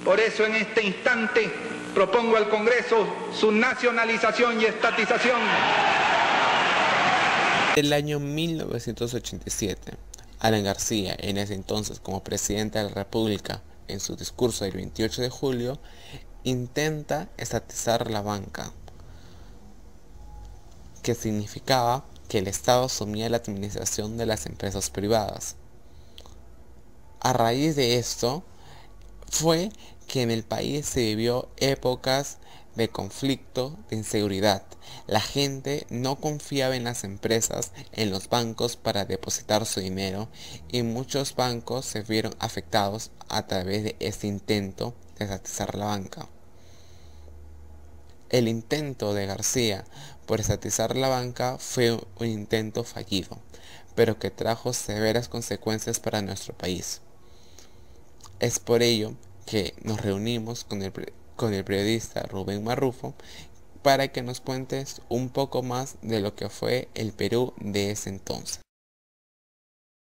Por eso en este instante propongo al Congreso su nacionalización y estatización. El año 1987, Alan García, en ese entonces como presidente de la República, en su discurso del 28 de julio, intenta estatizar la banca, que significaba que el Estado asumía la administración de las empresas privadas. A raíz de esto, fue que en el país se vivió épocas de conflicto, de inseguridad. La gente no confiaba en las empresas, en los bancos para depositar su dinero, y muchos bancos se vieron afectados a través de este intento de estatizar la banca. El intento de García por estatizar la banca fue un intento fallido, pero que trajo severas consecuencias para nuestro país. Es por ello que nos reunimos con el periodista Rubén Marrufo para que nos cuentes un poco más de lo que fue el Perú de ese entonces.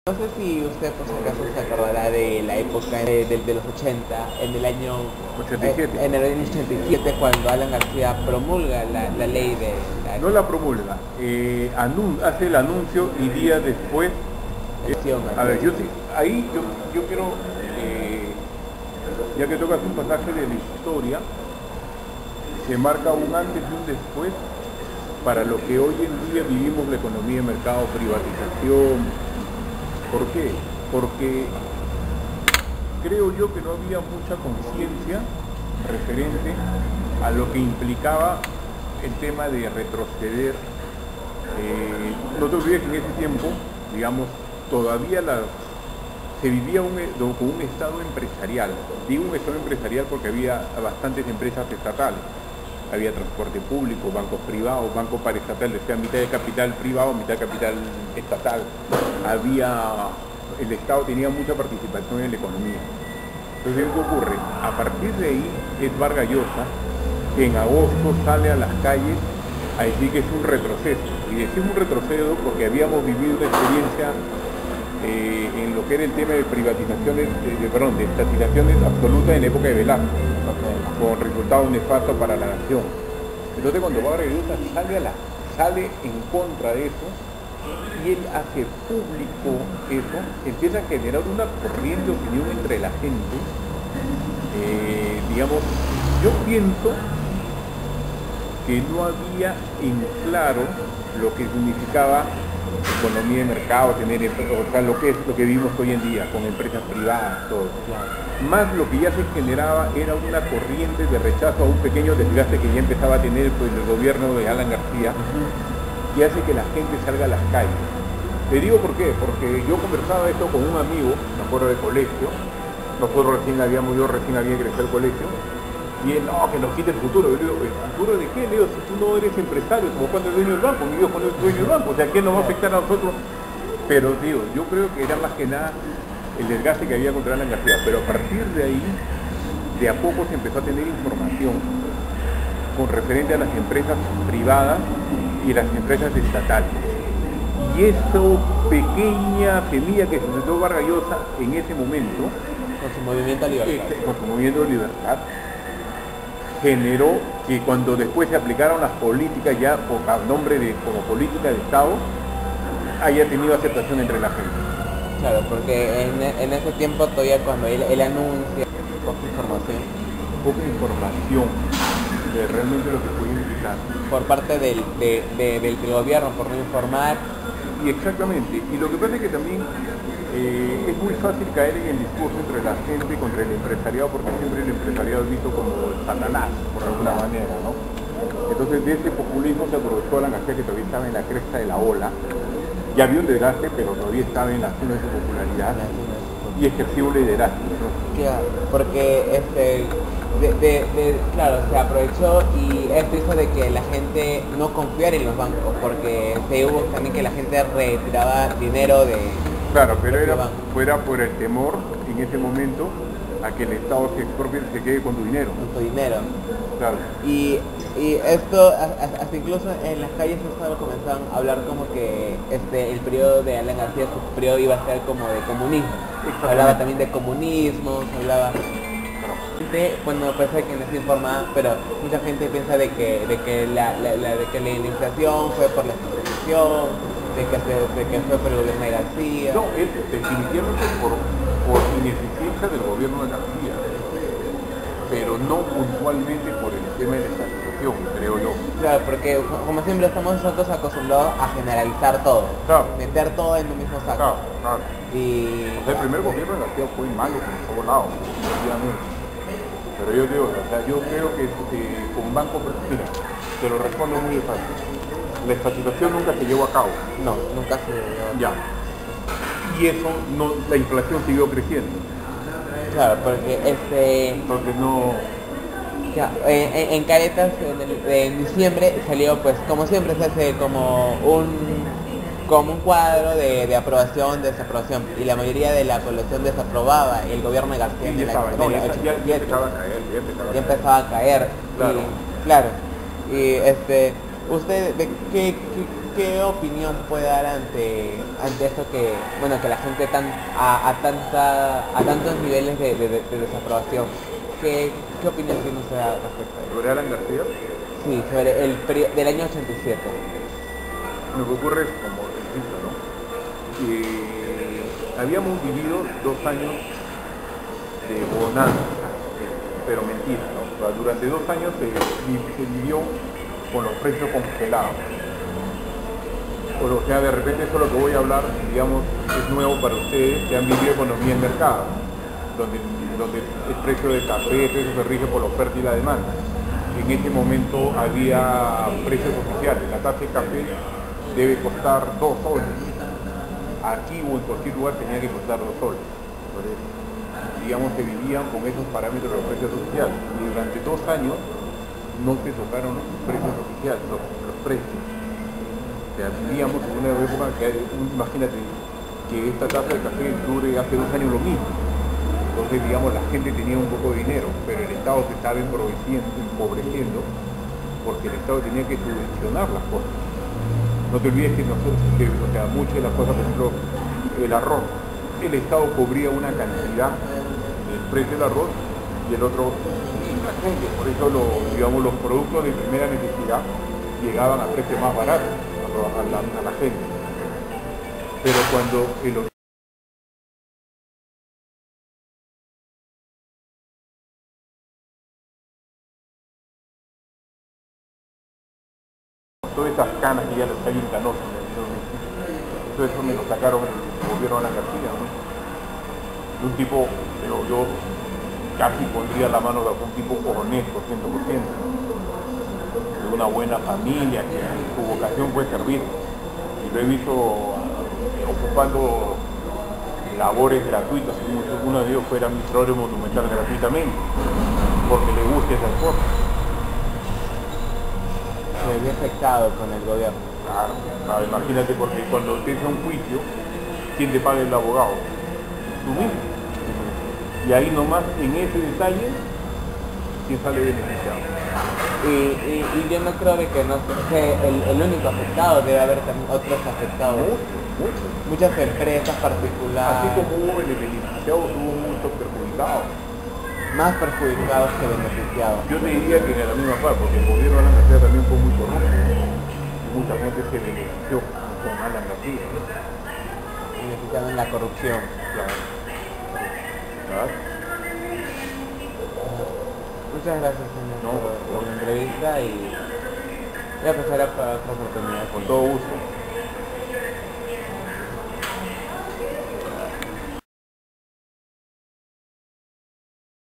No sé si usted por si acaso se acordará de la época de los 80, en el año 87. En el año 87, cuando Alan García promulga la ley de... No la promulga, hace el anuncio y días después... a ver, yo quiero, ya que tocas un pasaje de la historia, se marca un antes y un después para lo que hoy en día vivimos la economía de mercado, privatización. ¿Por qué? Porque creo yo que no había mucha conciencia referente a lo que implicaba el tema de retroceder. No te olvides que en ese tiempo, digamos, todavía se vivía con un estado empresarial. Digo un estado empresarial porque había bastantes empresas estatales. Había transporte público, bancos privados, bancos paraestatales, o sea, mitad de capital privado, mitad de capital estatal. El Estado tenía mucha participación en la economía. Entonces, ¿qué ocurre? A partir de ahí es Vargas Llosa, que en agosto sale a las calles a decir que es un retroceso. Y decimos un retroceso porque habíamos vivido una experiencia en lo que era el tema de privatizaciones, de estatizaciones absolutas en la época de Velasco, con resultados nefastos para la nación. Entonces cuando Vargas Llosa sale en contra de eso, y él hace público eso, empieza a generar una corriente de opinión entre la gente. Digamos, yo pienso que no había en claro lo que significaba economía de mercado, lo que vivimos hoy en día, con empresas privadas, todo. Más lo que ya se generaba era una corriente de rechazo a un pequeño desgaste que ya empezaba a tener pues, el gobierno de Alan García, que hace que la gente salga a las calles. Te digo por qué, porque yo conversaba esto con un amigo, me acuerdo de colegio, yo recién había ingresado al colegio, y él, no, que nos quite el futuro. Yo digo, ¿el futuro de qué? Le digo, si tú no eres empresario, como cuando es dueño del banco, mi viejo no es dueño del banco, o sea, ¿qué nos va a afectar a nosotros? Pero digo, yo creo que era más que nada el desgaste que había contra Alan García, pero a partir de ahí, de a poco se empezó a tener información con referente a las empresas privadas y las empresas estatales. Y eso pequeña semilla que sucedió Vargas Llosa en ese momento, con su movimiento de libertad. Con su movimiento de libertad, generó que cuando después se aplicaron las políticas ya a nombre de como política de Estado, haya tenido aceptación entre la gente. Claro, porque en ese tiempo todavía cuando él anuncia poca información de realmente lo que puede implicar. Por parte del gobierno, por no informar. Y exactamente, y lo que pasa es que también es muy fácil caer en el discurso entre la gente y contra el empresariado, porque siempre el empresariado es visto como el Satanás, por alguna manera, ¿no? Entonces de ese populismo se aprovechó Alan García, que todavía estaba en la cresta de la ola, ya había un desgaste, pero todavía estaba en la cima de su popularidad, y ejerció un liderazgo, ¿no? Claro, porque claro, se aprovechó y esto hizo de que la gente no confiara en los bancos, porque hubo también que la gente retiraba dinero de... Claro, pero fuera por el temor en ese momento a que el Estado se expropie, se quede con tu dinero. Con tu dinero. Claro. Y esto, hasta incluso en las calles comenzaron a hablar como que el periodo de Alan García, su periodo iba a ser como de comunismo. Hablaba también de comunismo, hablaba... gente, bueno, puede ser que no esté informada, pero mucha gente piensa de que la inflación fue por la exportación, de que fue por el gobierno de García. No, es definitivamente por ineficiencia del gobierno de García, pero no puntualmente por el tema de la estatización, creo yo. Claro, porque como siempre estamos nosotros acostumbrados a generalizar todo, Claro. meter todo en un mismo saco. Claro, claro. Y O sea, el primer gobierno de García fue malo por todos lados, definitivamente. Pero yo digo, o sea, yo creo que con Banco Prestino, te lo respondo muy fácil. La estatización nunca se llevó a cabo. no, nunca se... Ya. Y eso, no, la inflación siguió creciendo. Claro, porque Entonces no... ya, en Caretas en diciembre salió, pues como siempre se hace como un cuadro de aprobación, desaprobación, y la mayoría de la población desaprobaba el gobierno de García en el año ya 87. empezaba a caer, Ya empezaba a caer. Claro. Y, claro. Y ¿usted qué opinión puede dar ante esto que, bueno, que la gente a tantos niveles de desaprobación? ¿Qué opinión tiene usted al respecto a eso? ¿Sobre Alan García? Sí, sobre el periodo del año 87. Lo que ocurre es como explica, ¿no? Que habíamos vivido 2 años de bonanza, pero mentira, ¿no? O sea, durante 2 años se vivió con los precios congelados. O sea, de repente eso es lo que voy a hablar, digamos, es nuevo para ustedes que han vivido economía en mercado, donde el precio del café, el precio se rige por la oferta y la demanda. En ese momento había precios oficiales, la taza de café debe costar 2 soles. Aquí o en cualquier lugar tenía que costar 2 soles. Entonces, digamos, se vivían con esos parámetros de los precios oficiales. Y durante 2 años no se tocaron los precios oficiales, los precios. O sea, vivíamos en una época que, imagínate, que esta taza de café dure hace 2 años lo mismo. Entonces, digamos, la gente tenía un poco de dinero, pero el Estado se estaba empobreciendo, porque el Estado tenía que subvencionar las cosas. No te olvides que nosotros, o sea, muchas de las cosas, por ejemplo, el arroz, el Estado cubría una cantidad del precio del arroz y el otro la gente. Por eso digamos, los productos de primera necesidad llegaban a precios más baratos a la gente. Pero cuando todas estas canas que ya les salen canosas, todo eso me lo sacaron el gobierno de la García, ¿no? De un tipo, pero yo casi pondría la mano de un tipo honesto, 100%, de una buena familia, que su vocación fue servir, y lo he visto ocupando labores gratuitas, como si uno de ellos fuera administrador monumental gratuitamente, porque le gusta esa cosa. Se había afectado con el gobierno. Claro, imagínate, porque cuando tienes un juicio, ¿quién te paga el abogado? Tú mismo. Y ahí nomás, en ese detalle, ¿quién sale beneficiado? Y yo no creo de que no sea el único afectado, debe haber también otros afectados. Mucho. Muchas empresas Así particulares, como hubo beneficiados, hubo muchos perjudicados. más perjudicados que beneficiados. Yo te diría que en la misma parte, porque el gobierno de Alan García también fue muy corrupto. Y mucha gente se benefició con Alan García. Beneficiado en la corrupción. Claro. Claro. Muchas gracias, señor, No, por la entrevista y voy a pasar a otra oportunidad. Con todo gusto.